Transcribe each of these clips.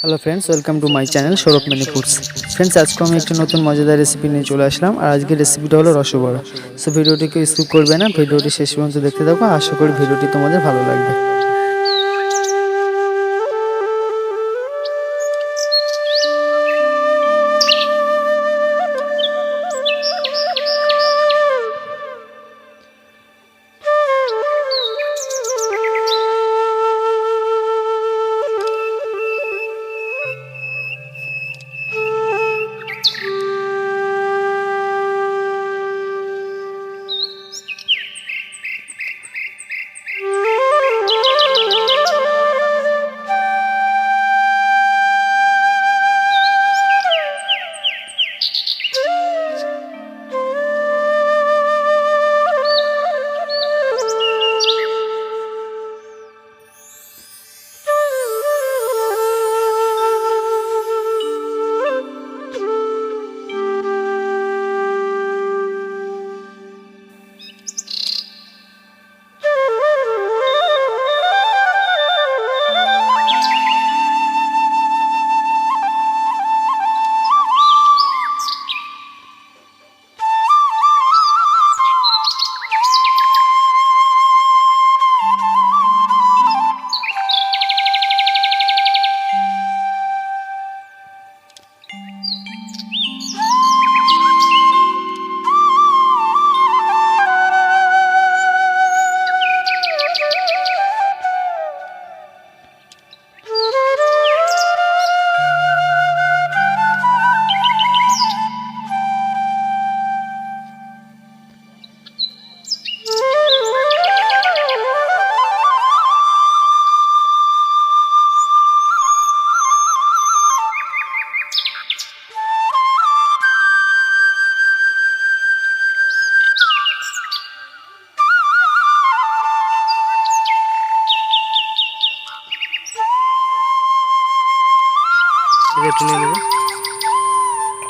Hello friends, welcome to my channel Saurabh many foods. Friends, आज को एक नतून मजेदार रेसिपि नहीं चले आसलाम और आज के रेसिपिटा हलो रसबड़ा। सो भिडियोटी स्किप करबे ना, भिडियोटी शेष पर्यन्त देखते थाको। आशा करी भिडियोटी तोमादेर भालो लागबे।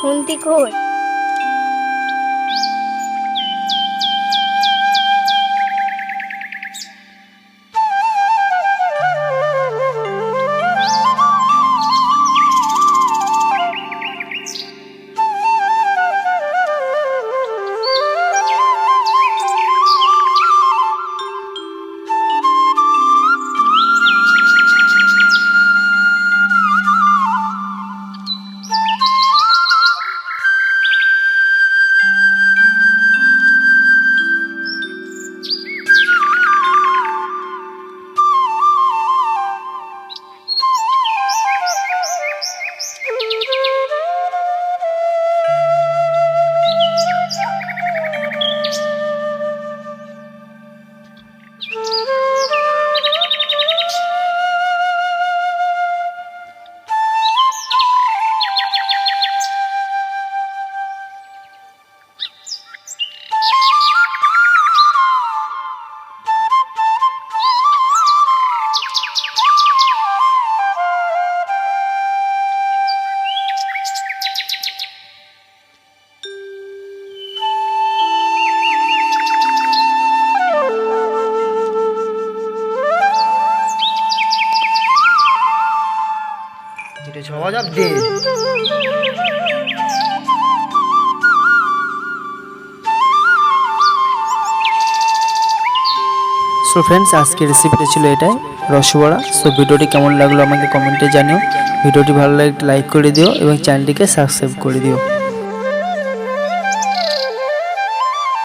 খুন্তি কই जवाब दे। सो फ्रेंड्स, आज के रेसिपिटा छिलो एटाई रसबड़ा। सो भिडियोटी केमन लागलो आमाके कमेंटे जानियो। भिडियोटी भालो लागले लाइक करे दिओ एबं चैनलटिके सबस्क्राइब करे दिओ।